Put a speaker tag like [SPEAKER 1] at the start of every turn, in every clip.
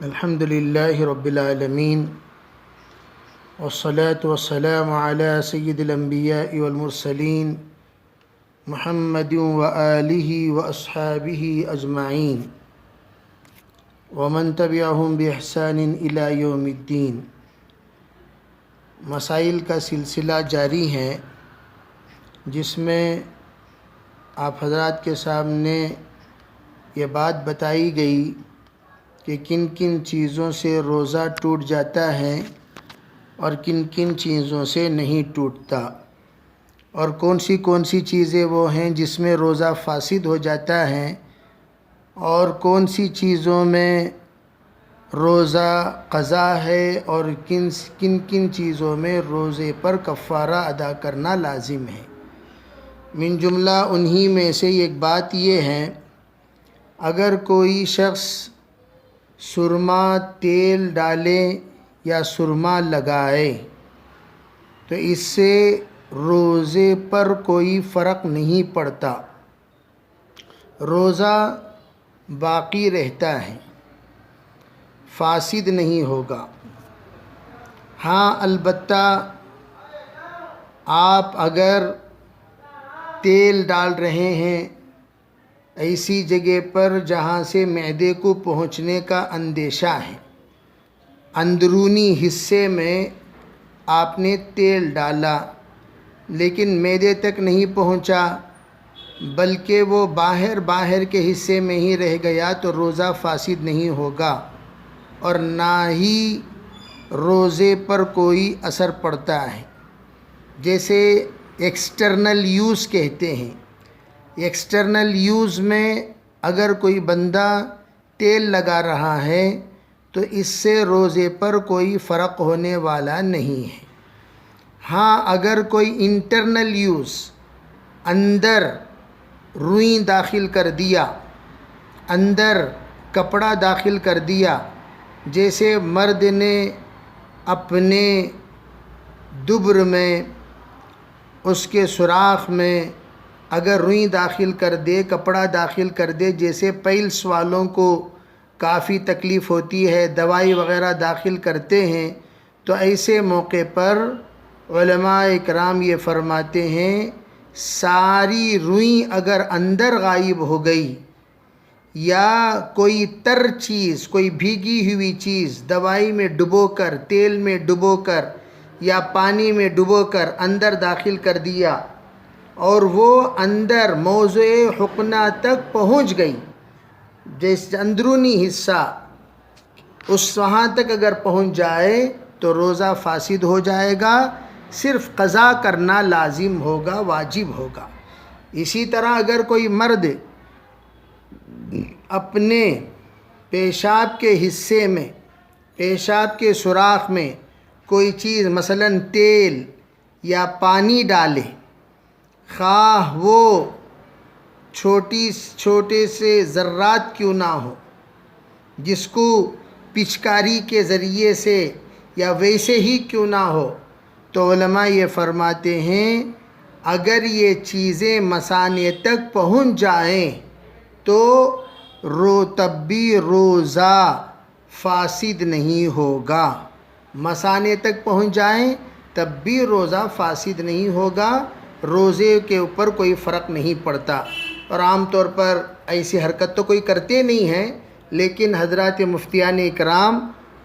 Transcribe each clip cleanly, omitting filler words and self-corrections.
[SPEAKER 1] الحمد للہ رب العالمین والصلاة والسلام علی سید الانبیاء والمرسلین محمد وآلہ واصحابہ اجمعین ومن تبعہم بإحسان الی یوم الدین۔ مسائل کا سلسلہ جاری ہے جس میں آپ حضرات کے سامنے یہ بات بتائی گئی کہ کن کن چیزوں سے روزہ ٹوٹ جاتا ہے اور کن کن چیزوں سے نہیں ٹوٹتا، اور کون سی چیزیں وہ ہیں جس میں روزہ فاسد ہو جاتا ہے، اور کون سی چیزوں میں روزہ قضا ہے، اور کن کن چیزوں میں روزے پر کفارہ ادا کرنا لازم ہے۔ من جملہ انہی میں سے ایک بات یہ ہے، اگر کوئی شخص سرما تیل ڈالے یا سرما لگائے تو اس سے روزے پر کوئی فرق نہیں پڑتا، روزہ باقی رہتا ہے، فاسد نہیں ہوگا۔ ہاں البتہ آپ اگر تیل ڈال رہے ہیں ایسی جگہ پر جہاں سے معدے کو پہنچنے کا اندیشہ ہے، اندرونی حصے میں آپ نے تیل ڈالا لیکن معدے تک نہیں پہنچا بلکہ وہ باہر کے حصے میں ہی رہ گیا تو روزہ فاسد نہیں ہوگا، اور نہ ہی روزے پر کوئی اثر پڑتا ہے۔ جیسے ایکسٹرنل یوز کہتے ہیں، ایکسٹرنل یوز میں اگر کوئی بندہ تیل لگا رہا ہے تو اس سے روزے پر کوئی فرق ہونے والا نہیں ہے۔ ہاں اگر کوئی انٹرنل یوز اندر روئی داخل کر دیا، اندر کپڑا داخل کر دیا، جیسے مرد نے اپنے دبر میں اس کے سوراخ میں اگر روئی داخل کر دے، کپڑا داخل کر دے، جیسے پیلس والوں کو کافی تکلیف ہوتی ہے، دوائی وغیرہ داخل کرتے ہیں، تو ایسے موقع پر علماء اکرام یہ فرماتے ہیں ساری روئی اگر اندر غائب ہو گئی یا کوئی تر چیز، کوئی بھیگی ہوئی چیز دوائی میں ڈبو کر، تیل میں ڈبو کر یا پانی میں ڈبو کر اندر داخل کر دیا اور وہ اندر موضع حقنہ تک پہنچ گئی، جیسے اندرونی حصہ وہاں تک اگر پہنچ جائے تو روزہ فاسد ہو جائے گا، صرف قضا کرنا لازم ہوگا، واجب ہوگا۔ اسی طرح اگر کوئی مرد اپنے پیشاب کے حصے میں، پیشاب کے سوراخ میں کوئی چیز مثلاً تیل یا پانی ڈالے، خواہ وہ چھوٹے سے ذرات کیوں نہ ہو، جس کو پچکاری کے ذریعے سے یا ویسے ہی کیوں نہ ہو، تو علماء یہ فرماتے ہیں اگر یہ چیزیں مثانے تک پہنچ جائیں تو تب بھی روزہ فاسد نہیں ہوگا، مثانے تک پہنچ جائیں تب بھی روزہ فاسد نہیں ہوگا، روزے کے اوپر کوئی فرق نہیں پڑتا۔ اور عام طور پر ایسی حرکت تو کوئی کرتے نہیں ہیں، لیکن حضرات مفتیان اکرام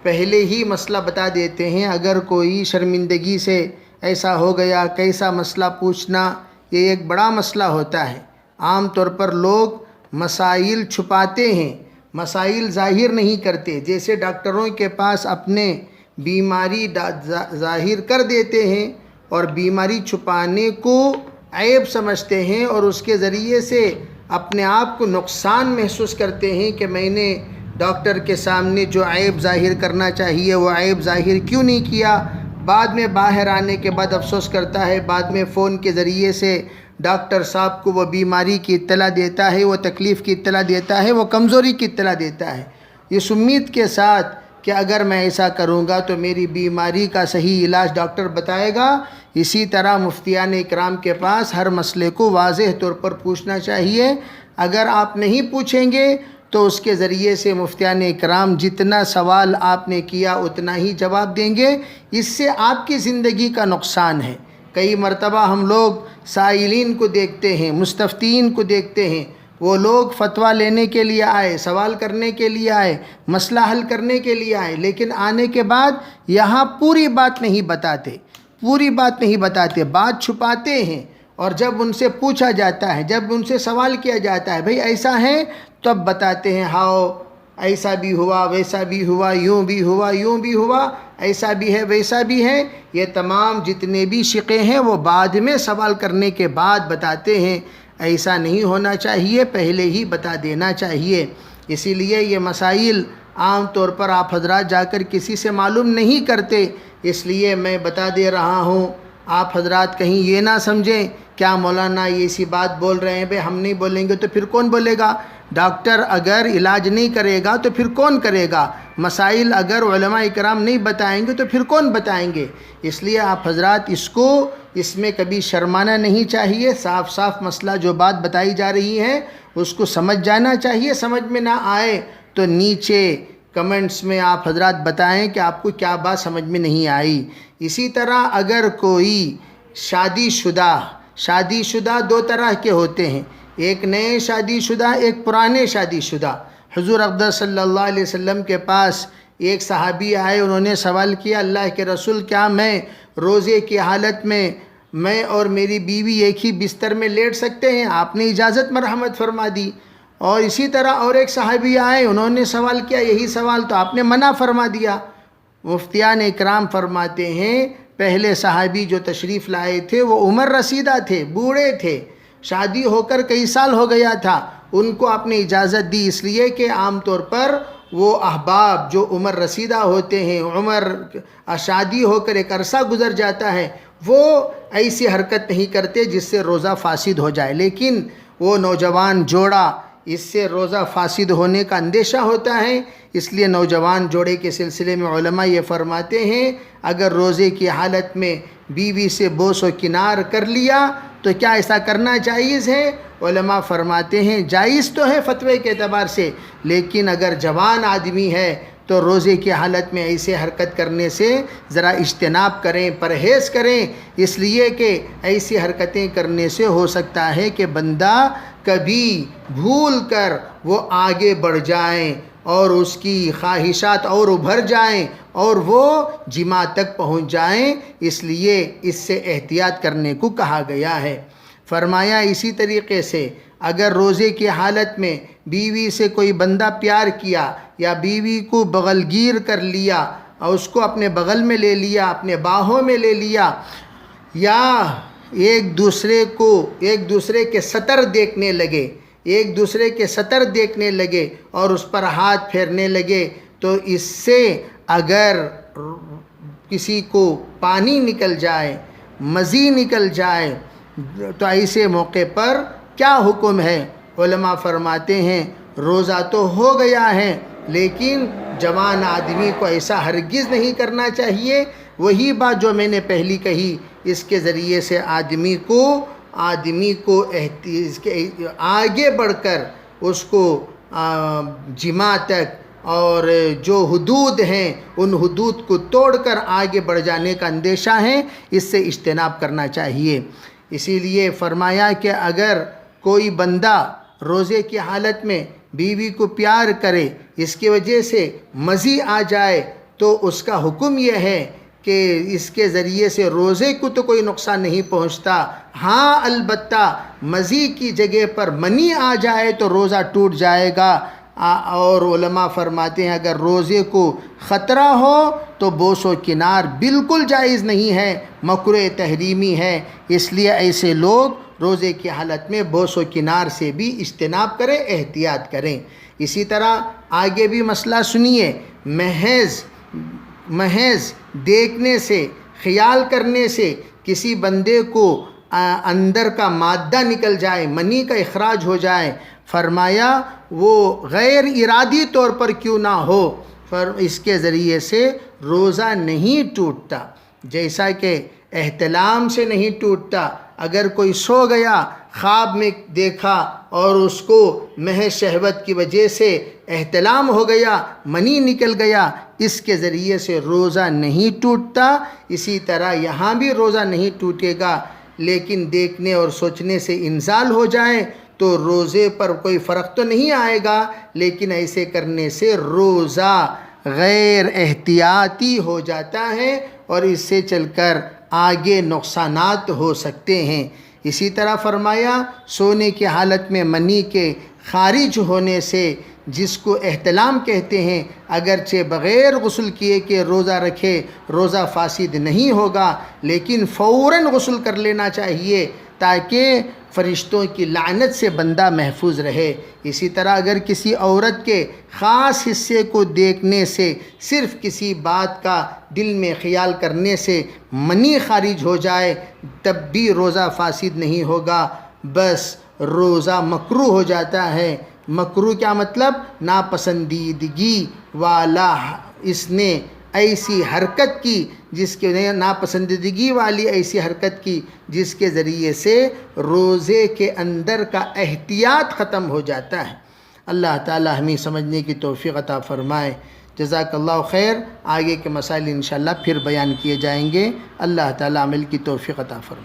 [SPEAKER 1] پہلے ہی مسئلہ بتا دیتے ہیں، اگر کوئی شرمندگی سے ایسا ہو گیا، کیسا مسئلہ پوچھنا، یہ ایک بڑا مسئلہ ہوتا ہے۔ عام طور پر لوگ مسائل چھپاتے ہیں، مسائل ظاہر نہیں کرتے، جیسے ڈاکٹروں کے پاس اپنے بیماری ظاہر کر دیتے ہیں اور بیماری چھپانے کو عیب سمجھتے ہیں، اور اس کے ذریعے سے اپنے آپ کو نقصان محسوس کرتے ہیں کہ میں نے ڈاکٹر کے سامنے جو عیب ظاہر کرنا چاہیے وہ عیب ظاہر کیوں نہیں کیا۔ بعد میں باہر آنے کے بعد افسوس کرتا ہے، بعد میں فون کے ذریعے سے ڈاکٹر صاحب کو وہ بیماری کی اطلاع دیتا ہے، وہ تکلیف کی اطلاع دیتا ہے، وہ کمزوری کی اطلاع دیتا ہے، اس امید کے ساتھ کہ اگر میں ایسا کروں گا تو میری بیماری کا صحیح علاج ڈاکٹر بتائے گا۔ اسی طرح مفتیان اکرام کے پاس ہر مسئلے کو واضح طور پر پوچھنا چاہیے۔ اگر آپ نہیں پوچھیں گے تو اس کے ذریعے سے مفتیان اکرام جتنا سوال آپ نے کیا اتنا ہی جواب دیں گے. اس سے آپ کی زندگی کا نقصان ہے. کئی مرتبہ ہم لوگ سائلین کو دیکھتے ہیں، مستفتین کو دیکھتے ہیں، وہ لوگ فتویٰ لینے کے لیے آئے، سوال کرنے کے لیے آئے، مسئلہ حل کرنے کے لیے آئے، لیکن آنے کے بعد یہاں پوری بات نہیں بتاتے، بات چھپاتے ہیں. اور جب ان سے پوچھا جاتا ہے، جب ان سے سوال کیا جاتا ہے بھئی ایسا ہے، تب بتاتے ہیں ہاؤ ایسا بھی ہوا، ویسا بھی ہوا، یوں بھی ہوا، ایسا بھی ہے، ویسا بھی ہے. یہ تمام جتنے بھی شقے ہیں وہ بعد میں سوال کرنے کے بعد بتاتے ہیں. ایسا نہیں ہونا چاہیے، پہلے ہی بتا دینا چاہیے. اسی لیے یہ مسائل عام طور پر آپ حضرات جا کر کسی سے معلوم نہیں کرتے، اس لیے میں بتا دے رہا ہوں. آپ حضرات کہیں یہ نہ سمجھیں کیا مولانا یہ ایسی بات بول رہے ہیں، بھئی ہم نہیں بولیں گے تو پھر کون بولے گا؟ ڈاکٹر اگر علاج نہیں کرے گا تو پھر کون کرے گا؟ مسائل اگر علماء اکرام نہیں بتائیں گے تو پھر کون بتائیں گے؟ اس لیے آپ حضرات اس میں کبھی شرمانا نہیں چاہیے. صاف مسئلہ جو بات بتائی جا رہی ہے اس کو سمجھ جانا چاہیے. سمجھ میں نہ آئے تو نیچے کمنٹس میں آپ حضرات بتائیں کہ آپ کو کیا بات سمجھ میں نہیں آئی. اسی طرح اگر کوئی شادی شدہ دو طرح کے ہوتے ہیں، ایک نئے شادی شدہ، ایک پرانے شادی شدہ. حضور اقدس صلی اللہ علیہ وسلم کے پاس ایک صحابی آئے، انہوں نے سوال کیا اللہ کے رسول کیا میں روزے کی حالت میں اور میری بیوی ایک ہی بستر میں لیٹ سکتے ہیں؟ آپ نے اجازت مرحمت فرما دی. اور اسی طرح اور ایک صحابی آئے، انہوں نے سوال کیا یہی سوال، تو آپ نے منع فرما دیا. مفتیان اکرام فرماتے ہیں پہلے صحابی جو تشریف لائے تھے وہ عمر رسیدہ تھے، بوڑھے تھے، شادی ہو کر کئی سال ہو گیا تھا. ان کو آپ نے اجازت دی اس لیے کہ عام طور پر وہ احباب جو عمر رسیدہ ہوتے ہیں، شادی ہو کر ایک عرصہ گزر جاتا ہے، وہ ایسی حرکت نہیں کرتے جس سے روزہ فاسد ہو جائے. لیکن وہ نوجوان جوڑا، اس سے روزہ فاسد ہونے کا اندیشہ ہوتا ہے. اس لیے نوجوان جوڑے کے سلسلے میں علماء یہ فرماتے ہیں اگر روزے کی حالت میں بیوی سے بوس و کنار کر لیا تو کیا ایسا کرنا جائز ہے؟ علماء فرماتے ہیں جائز تو ہے فتوے کے اعتبار سے، لیکن اگر جوان آدمی ہے تو روزے کی حالت میں ایسے حرکت کرنے سے ذرا اجتناب کریں، پرہیز کریں. اس لیے کہ ایسی حرکتیں کرنے سے ہو سکتا ہے کہ بندہ کبھی بھول کر وہ آگے بڑھ جائیں اور اس کی خواہشات اور ابھر جائیں اور وہ جماع تک پہنچ جائیں. اس لیے اس سے احتیاط کرنے کو کہا گیا ہے. فرمایا اسی طریقے سے اگر روزے کی حالت میں بیوی سے کوئی بندہ پیار کیا یا بیوی کو بغل گیر کر لیا اور اس کو اپنے بغل میں لے لیا، اپنے باہوں میں لے لیا، یا ایک دوسرے کے سطر دیکھنے لگے اور اس پر ہاتھ پھیرنے لگے، تو اس سے اگر کسی کو پانی نکل جائے، مزی نکل جائے، تو ایسے موقع پر کیا حکم ہے؟ علماء فرماتے ہیں روزہ تو ہو گیا ہے لیکن جوان آدمی کو ایسا ہرگز نہیں کرنا چاہیے. وہی بات جو میں نے پہلی کہی، اس کے ذریعے سے آدمی کو آگے بڑھ کر اس کو جماع تک اور جو حدود ہیں ان حدود کو توڑ کر آگے بڑھ جانے کا اندیشہ ہے، اس سے اجتناب کرنا چاہیے. اسی لیے فرمایا کہ اگر کوئی بندہ روزے کی حالت میں بیوی کو پیار کرے، اس کی وجہ سے مزی آ جائے، تو اس کا حکم یہ ہے کہ اس کے ذریعے سے روزے کو تو کوئی نقصان نہیں پہنچتا. ہاں البتہ مزی کی جگہ پر منی آ جائے تو روزہ ٹوٹ جائے گا. اور علماء فرماتے ہیں اگر روزے کو خطرہ ہو تو بوس و کنار بالکل جائز نہیں ہے، مکروہ تحریمی ہے. اس لیے ایسے لوگ روزے کی حالت میں بوس و کنار سے بھی اجتناب کریں، احتیاط کریں. اسی طرح آگے بھی مسئلہ سنیے. محض دیکھنے سے، خیال کرنے سے کسی بندے کو اندر کا مادہ نکل جائے، منی کا اخراج ہو جائے، فرمایا وہ غیر ارادی طور پر کیوں نہ ہو، اس کے ذریعے سے روزہ نہیں ٹوٹتا. جیسا کہ احتلام سے نہیں ٹوٹتا. اگر کوئی سو گیا، خواب میں دیکھا اور اس کو محض شہوت کی وجہ سے احتلام ہو گیا، منی نکل گیا، اس کے ذریعے سے روزہ نہیں ٹوٹتا، اسی طرح یہاں بھی روزہ نہیں ٹوٹے گا، لیکن دیکھنے اور سوچنے سے انزال ہو جائے تو روزے پر کوئی فرق تو نہیں آئے گا، لیکن ایسے کرنے سے روزہ غیر احتیاطی ہو جاتا ہے اور اس سے چل کر آگے نقصانات ہو سکتے ہیں۔ اسی طرح فرمایا سونے کی حالت میں منی کے خارج ہونے سے، جس کو احتلام کہتے ہیں، اگرچہ بغیر غسل کیے کہ روزہ رکھے روزہ فاسد نہیں ہوگا، لیکن فوراً غسل کر لینا چاہیے تاکہ فرشتوں کی لعنت سے بندہ محفوظ رہے۔ اسی طرح اگر کسی عورت کے خاص حصے کو دیکھنے سے، صرف کسی بات کا دل میں خیال کرنے سے منی خارج ہو جائے تب بھی روزہ فاسد نہیں ہوگا، بس روزہ مکروہ ہو جاتا ہے۔ مکروہ کیا مطلب؟ ناپسندیدگی والا، اس نے ایسی حرکت کی جس کے ناپسندیدگی والی ایسی حرکت کی جس کے ذریعے سے روزے کے اندر کا احتیاط ختم ہو جاتا ہے۔ اللہ تعالی ہمیں سمجھنے کی توفیق عطا فرمائے۔ جزاک اللہ خیر۔ آگے کے مسائل انشاءاللہ پھر بیان کیے جائیں گے۔ اللہ تعالی عمل کی توفیق عطا فرمائے۔